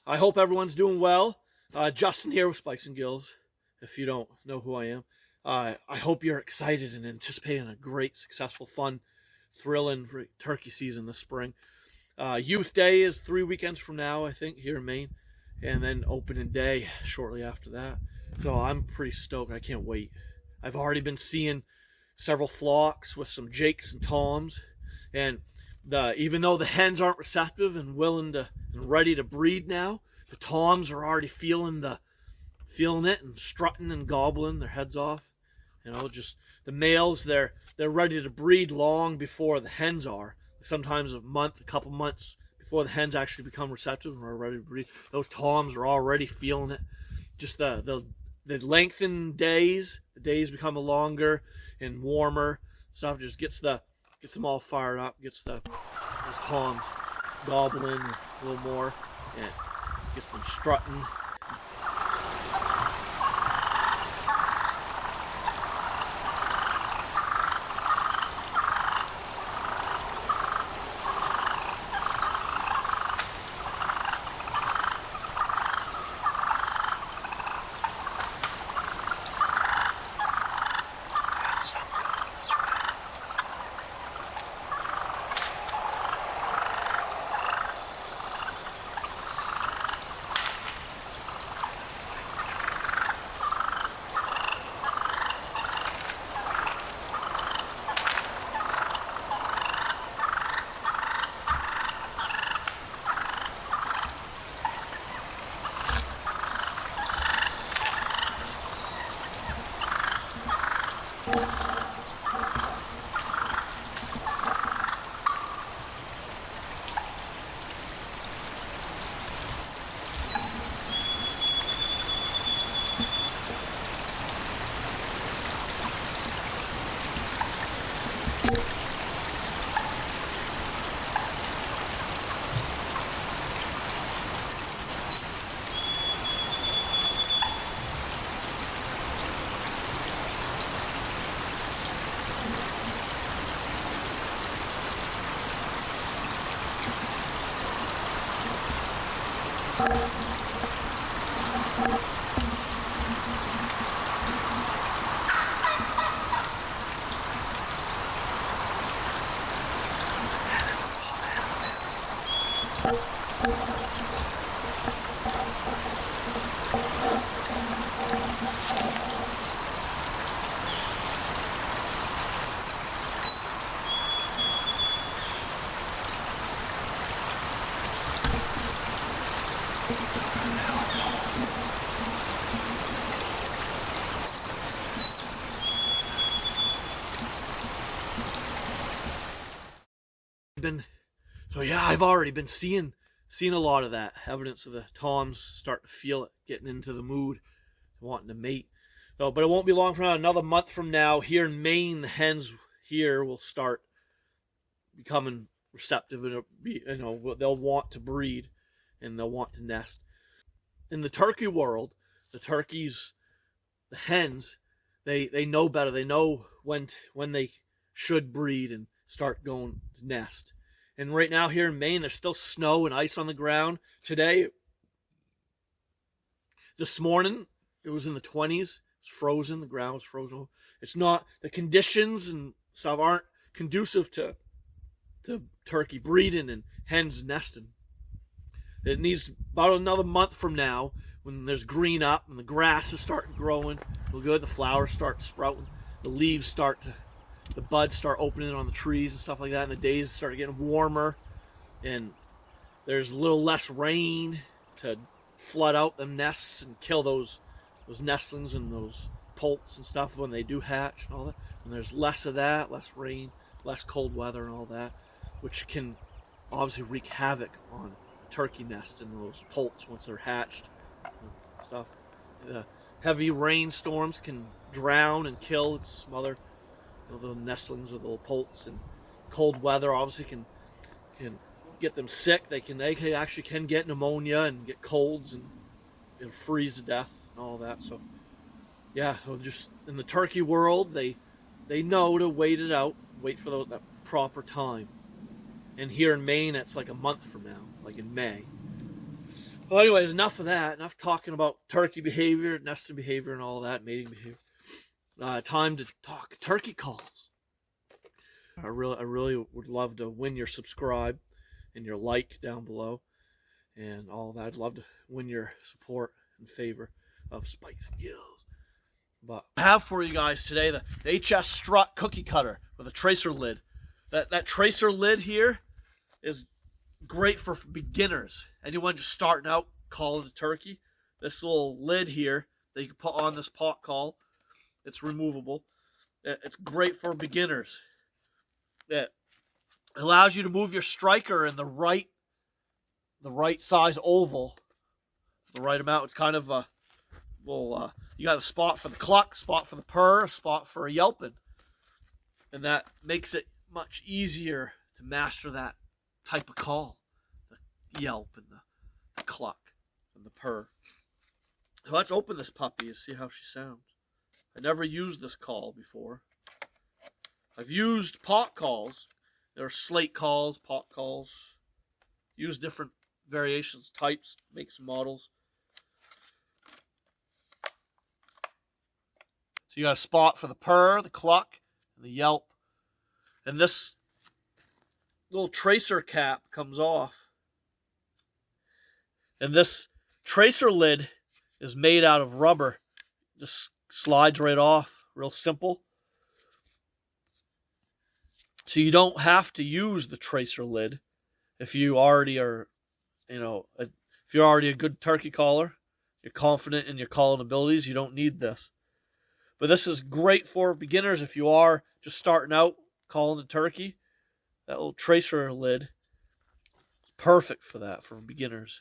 I hope everyone's doing well. Justin here with Spikes and Gills, if you don't know who I am. I hope you're excited and anticipating a great, successful, fun, thrilling turkey season this spring. Youth Day is 3 weekends from now, I think, here in Maine. And then opening day shortly after that. So I'm pretty stoked. I can't wait. I've already been seeing several flocks with some Jakes and Toms. And even though the hens aren't receptive and willing to and ready to breed now, the Toms are already feeling it and strutting and gobbling their heads off. You know, just the males, they're ready to breed long before the hens are. Sometimes a couple months before the hens actually become receptive and are ready to breed. Those Toms are already feeling it. Just the lengthened days, the days become longer and warmer. Stuff just gets them all fired up. Gets those Toms gobbling a little more, and gets them strutting. I've already been seeing a lot of that evidence of the Toms starting to feel it, getting into the mood, wanting to mate. So, but it won't be long from now. Another month from now, here in Maine, the hens here will start becoming receptive, and they'll want to breed and they'll want to nest. In the turkey world, the hens, they know better. They know when they should breed and start going to nest. And right now here in Maine, there's still snow and ice on the ground. This morning, it was in the 20s. It's frozen. The ground was frozen. It's not, the conditions and stuff aren't conducive to turkey breeding and hens nesting. It needs about another month from now, when there's green up and the grass is starting growing real good, the flowers start sprouting, the buds start opening on the trees and stuff like that, and the days start getting warmer, and there's a little less rain to flood out the nests and kill those nestlings and those poults and stuff when they do hatch and all that. And there's less of that, less rain, less cold weather and all that, which can obviously wreak havoc on turkey nests and those poults once they're hatched and stuff. The heavy rainstorms can drown and kill some other little nestlings or little poults, and cold weather obviously can get them sick. They actually can get pneumonia and get colds and freeze to death and all that. So yeah, so just in the turkey world, they know to wait it out, wait for that proper time. And here in Maine, it's like a month from now, like in May. Well, anyways, enough of that. Enough talking about turkey behavior, nesting behavior, and all that, mating behavior. Time to talk turkey calls. I really would love to win your subscribe and your like down below and all that. I'd love to win your support in favor of Spikes and Gills. But I have for you guys today the HS STRUT cookie cutter with a tracer lid. That tracer lid here is great for beginners. Anyone just starting out calling a turkey. This little lid here that you can put on this pot call, it's removable. It's great for beginners. It allows you to move your striker in the right size oval, the right amount. It's kind of a little, you got a spot for the cluck, spot for the purr, a spot for a yelping. And that makes it much easier to master that type of call. The yelp and the cluck and the purr. So let's open this puppy and see how she sounds. I never used this call before. I've used pot calls. There are slate calls, pot calls. Use different variations, types, makes, models. So you got a spot for the purr, the cluck, and the yelp. And this little tracer cap comes off. And this tracer lid is made out of rubber. Just slides right off. Real simple. So you don't have to use the tracer lid if you already are, if you're already a good turkey caller, you're confident in your calling abilities, you don't need this. But this is great for beginners if you are just starting out calling the turkey. That little tracer lid is perfect for that, for beginners.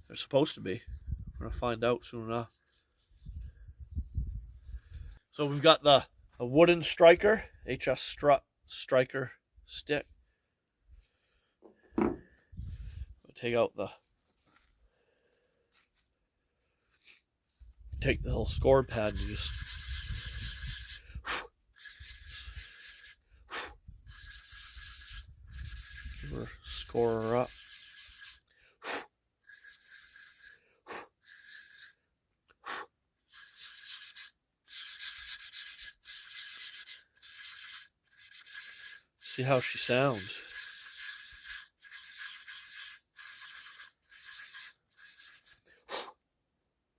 They're supposed to be. We're going to find out soon enough. So we've got a wooden striker, HS STRUT striker stick. We'll take the little score pad and just give her score her up. See how she sounds.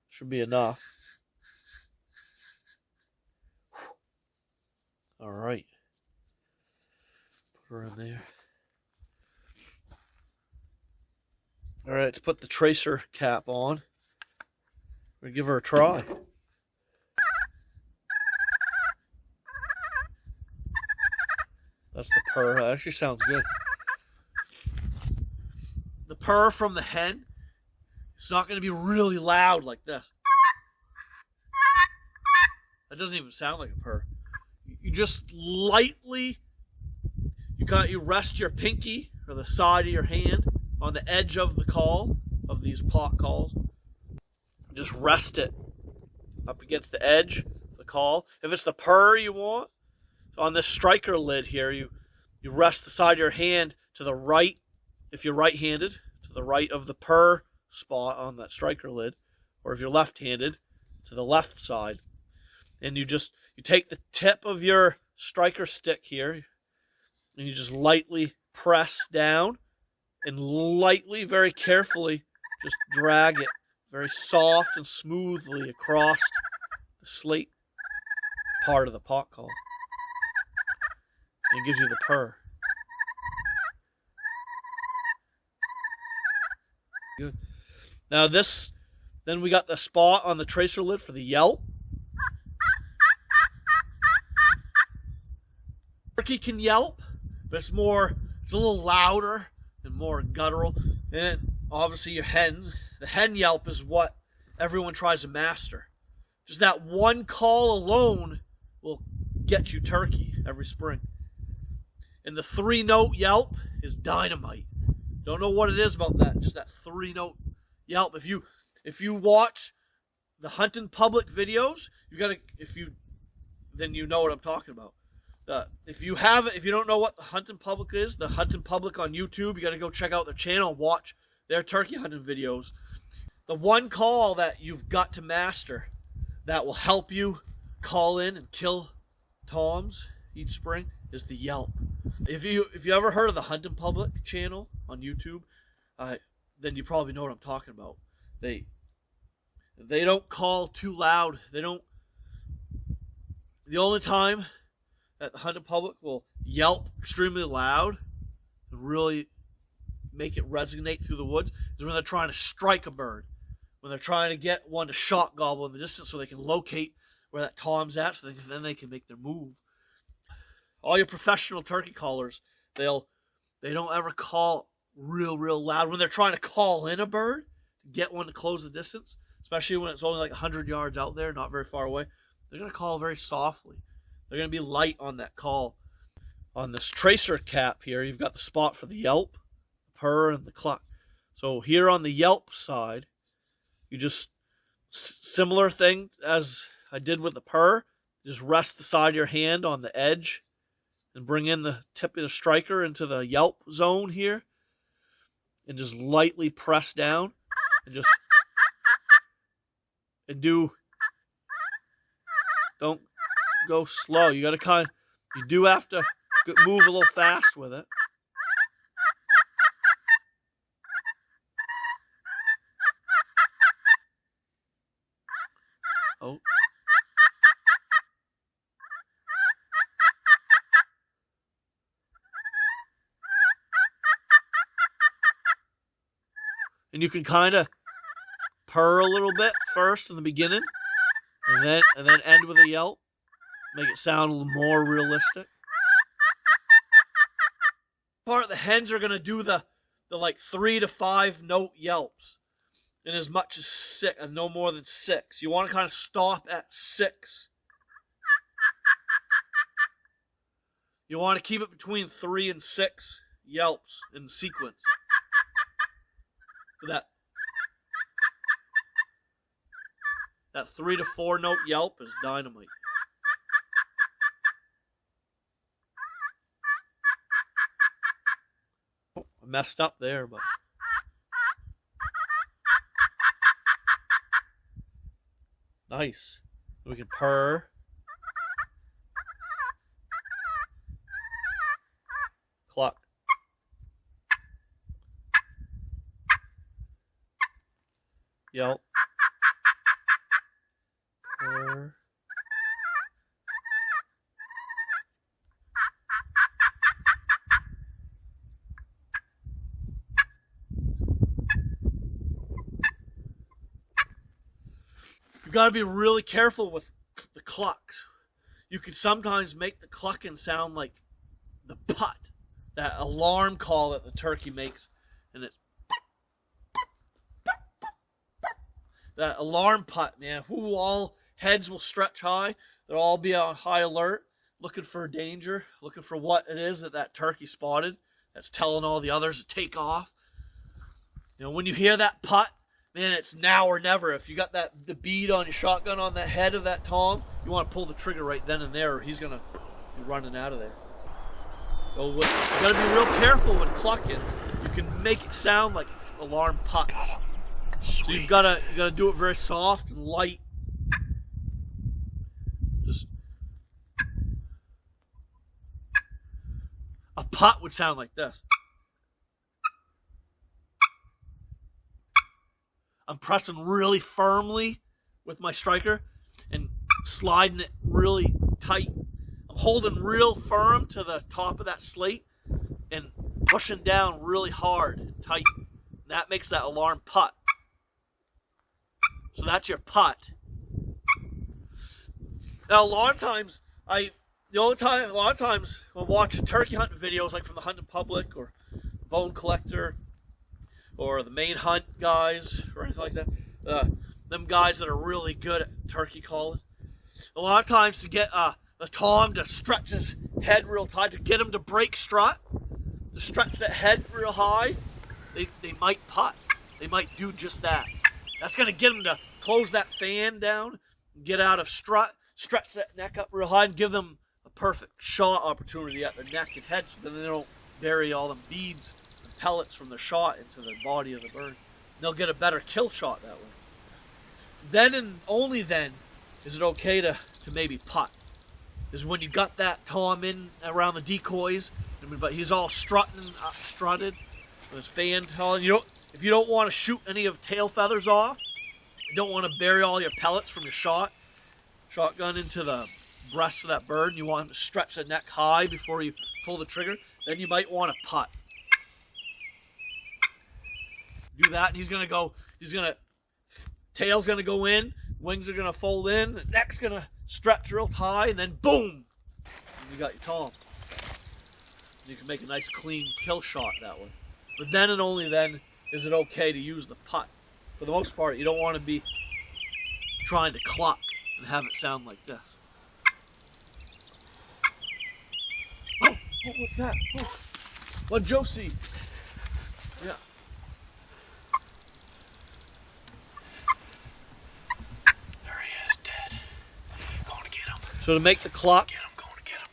Should be enough. All right. Put her in there. All right, let's put the tracer cap on. We'll give her a try. That's the purr. That actually sounds good. The purr from the hen, it's not going to be really loud like this. That doesn't even sound like a purr. You just lightly, you rest your pinky or the side of your hand on the edge of the call, of these pot calls. Just rest it up against the edge of the call. If it's the purr you want, on this striker lid here, you rest the side of your hand to the right, if you're right-handed, to the right of the purr spot on that striker lid, or if you're left-handed, to the left side. And you take the tip of your striker stick here, and you just lightly press down, and lightly, very carefully, just drag it very soft and smoothly across the slate part of the pot call. And it gives you the purr. Good. Now then we got the spot on the tracer lid for the yelp. Turkey can yelp, but it's a little louder and more guttural. And obviously the hen yelp is what everyone tries to master. Just that one call alone will get you turkey every spring. And the 3-note yelp is dynamite. Don't know what it is about that. Just that 3-note yelp. If you watch the hunting public videos, then you know what I'm talking about. If you don't know what the hunting public is, the hunting public on YouTube, you got to go check out their channel and watch their turkey hunting videos, the one call that you've got to master that will help you call in and kill toms each spring is the yelp. If you ever heard of the Hunting Public channel on YouTube, then you probably know what I'm talking about. They don't call too loud. They don't. The only time that the Hunting Public will yelp extremely loud and really make it resonate through the woods is when they're trying to strike a bird, when they're trying to get one to shot gobble in the distance so they can locate where that tom's at, so then they can make their move. All your professional turkey callers, they don't ever call real loud when they're trying to call in a bird to get one to close the distance, especially when it's only like 100 yards out there, not very far away. They're going to call very softly. They're going to be light on that call. On this tracer cap here, you've got the spot for the yelp, the purr, and the cluck. So here on the yelp side, you just, similar thing as I did with the purr, just rest the side of your hand on the edge and bring in the tip of the striker into the yelp zone here and just lightly press down and don't go slow. You do have to move a little fast with it. Oh. And you can kind of purr a little bit first in the beginning, and then end with a yelp. Make it sound a little more realistic. The hens are gonna do the like 3 to 5 note yelps, in as much as 6, and no more than 6. You want to kind of stop at 6. You want to keep it between 3 and 6 yelps in sequence. That 3 to 4 note yelp is dynamite. I messed up there, but nice. We can purr, cluck, yelp, purr. You've got to be really careful with the clucks. You can sometimes make the clucking sound like the putt, that alarm call that the turkey makes, and it's that alarm putt, man. All heads will stretch high. They'll all be on high alert, looking for danger, looking for what it is that turkey spotted that's telling all the others to take off. You know, when you hear that putt, man, it's now or never. If you got the bead on your shotgun on the head of that tom, you want to pull the trigger right then and there, or he's going to be running out of there. So you got to be real careful when clucking. You can make it sound like alarm putts. So you gotta do it very soft and light. Just a putt would sound like this. I'm pressing really firmly with my striker and sliding it really tight. I'm holding real firm to the top of that slate and pushing down really hard and tight. And that makes that alarm putt. So that's your putt. Now a lot of times when watching turkey hunting videos like from the Hunting Public or Bone Collector or the Maine Hunt guys or anything like that, them guys that are really good at turkey calling, a lot of times to get the tom to stretch his head real tight, to get him to break strut, to stretch that head real high, they might putt. They might do just that. That's going to get them to close that fan down, get out of strut, stretch that neck up real high, and give them a perfect shot opportunity at their neck and head, so then they don't bury all them beads and pellets from the shot into the body of the bird. And they'll get a better kill shot that way. Then and only then is it okay to maybe putt. Is when you got that Tom in around the decoys, but he's all strutted with his fan telling you, if you don't want to shoot any of tail feathers off, you don't want to bury all your pellets from your shotgun into the breast of that bird, and you want to stretch the neck high before you pull the trigger, then you might want to putt. Do that, and tail's gonna go in, wings are gonna fold in, the neck's gonna stretch real high, and then boom, and you got your Tom. You can make a nice clean kill shot that way. But then and only then is it okay to use the putt. For the most part, you don't want to be trying to cluck and have it sound like this. Oh, what's that? Oh, what Joe see? Yeah. There he is, dead. Going to get him. So to make the cluck, Going to get him.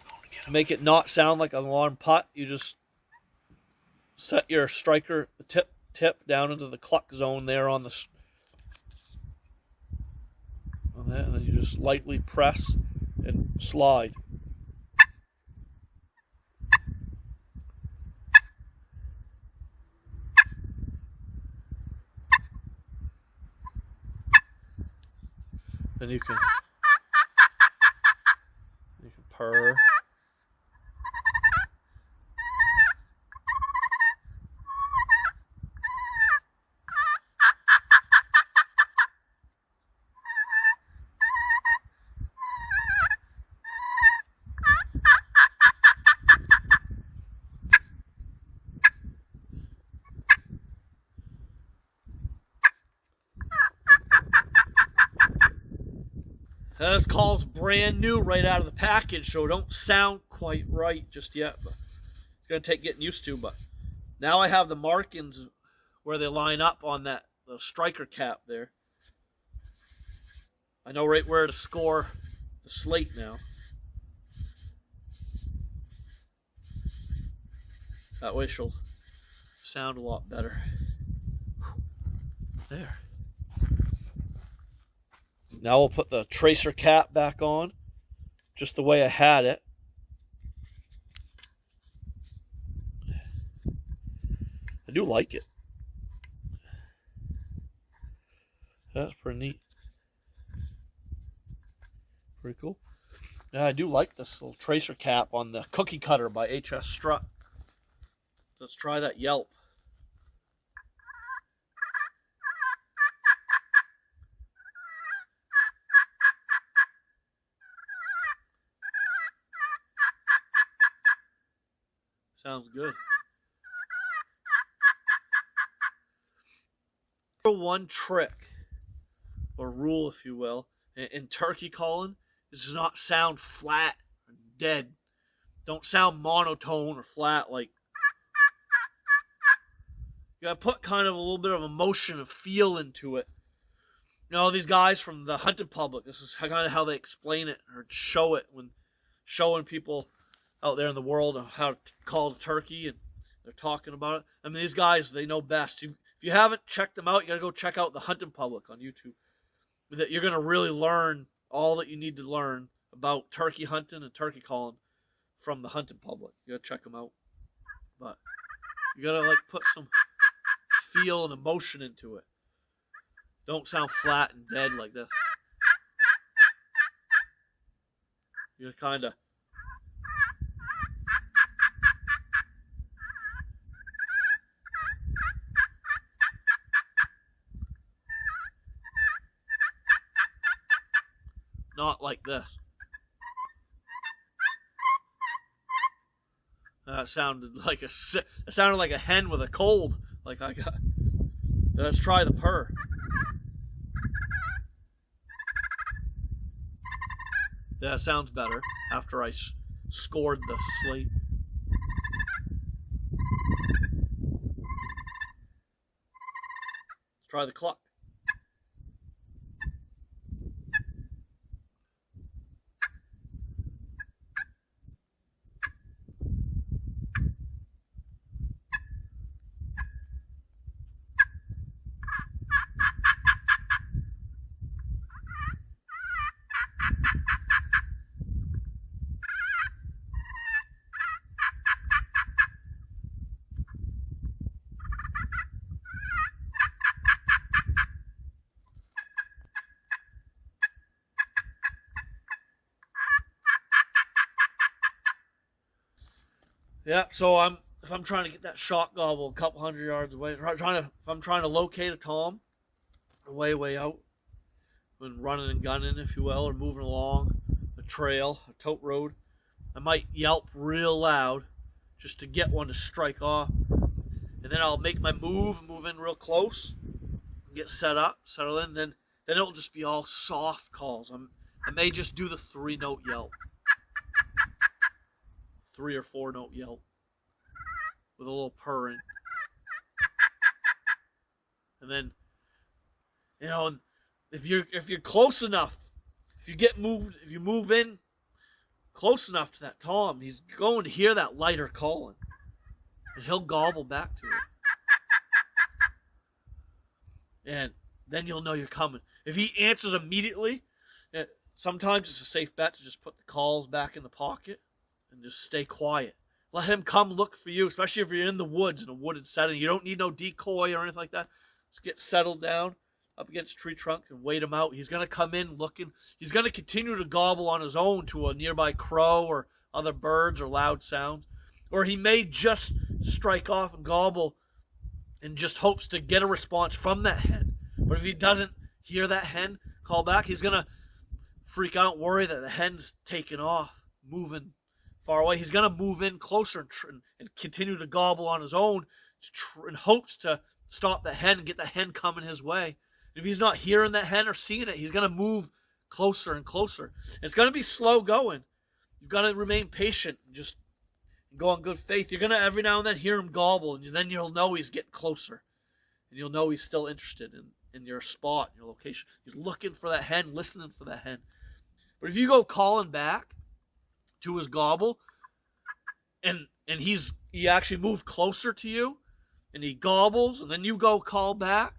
to make it not sound like an alarm putt, you just set your striker tip down into the cluck zone there on that, and then you just lightly press and slide. Then you can purr. This call's brand new right out of the package, so don't sound quite right just yet, but it's going to take getting used to. But now I have the markings where they line up on the striker cap there. I know right where to score the slate now. That way she'll sound a lot better. There. Now we'll put the tracer cap back on, just the way I had it. I do like it. That's pretty neat. Pretty cool. Yeah, I do like this little tracer cap on the cookie cutter by HS Strut. Let's try that yelp. Sounds good. One trick, or rule if you will, in turkey calling is to not sound flat or dead. Don't sound monotone or flat. Like, you gotta put kind of a little bit of emotion and feel into it. You know, these guys from the hunting public, this is kind of how they explain it or show it when showing people out there in the world of how to call a turkey, and they're talking about it. I mean, these guys, they know best. If you haven't checked them out, you got to go check out the Hunting Public on YouTube. That you're going to really learn all that you need to learn about turkey hunting and turkey calling from the Hunting Public. You got to check them out. But you got to like put some feel and emotion into it. Don't sound flat and dead like this. You got to kind of not like this. That sounded like a hen with a cold. Like I got. Let's try the purr. That sounds better after I scored the slate. Let's try the cluck. Yeah, so if I'm trying to get that shot gobble a couple hundred yards away, if I'm trying to locate a tom way out, when running and gunning, if you will, or moving along a trail, a tote road, I might yelp real loud just to get one to strike off. And then I'll make my move in real close, get set up, settle in, then it'll just be all soft calls. I may just do the 3-note yelp. 3 or 4-note yelp with a little purring. And then, you know, if you're close enough, if you move in close enough to that tom, he's going to hear that lighter calling, and he'll gobble back to it. And then you'll know you're coming. If he answers immediately, sometimes it's a safe bet to just put the calls back in the pocket and just stay quiet. Let him come look for you, especially if you're in the woods, in a wooded setting. You don't need no decoy or anything like that. Just get settled down up against a tree trunk and wait him out. He's going to come in looking. He's going to continue to gobble on his own to a nearby crow or other birds or loud sounds. Or he may just strike off and gobble and just hopes to get a response from that hen. But if he doesn't hear that hen call back, he's going to freak out, worry that the hen's taken off, moving far away. He's going to move in closer and continue to gobble on his own in hopes to stop the hen and get the hen coming his way. If he's not hearing that hen or seeing it, he's going to move closer and closer. It's going to be slow going. You've got to remain patient and just go on good faith. You're going to every now and then hear him gobble, and then you'll know he's getting closer. And you'll know he's still interested in your spot, your location. He's looking for that hen, listening for that hen. But if you go calling back to his gobble, and he actually moved closer to you, and he gobbles, and then you go call back,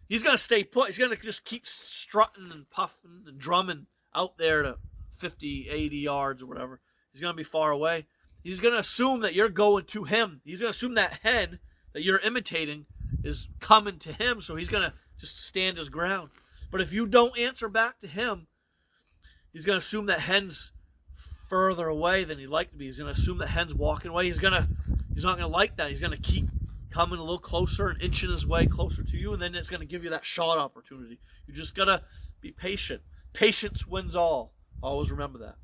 he's going to stay put. He's going to just keep strutting and puffing and drumming out there to 50, 80 yards or whatever. He's going to be far away. He's going to assume that you're going to him. He's going to assume that hen that you're imitating is coming to him, so he's going to just stand his ground. But if you don't answer back to him, he's going to assume that hen's further away than he'd like to be. He's going to assume that hen's walking away. He's not going to like that. He's going to keep coming a little closer and inching his way closer to you, and then it's going to give you that shot opportunity. You just got to be patient. Patience wins all. Always remember that.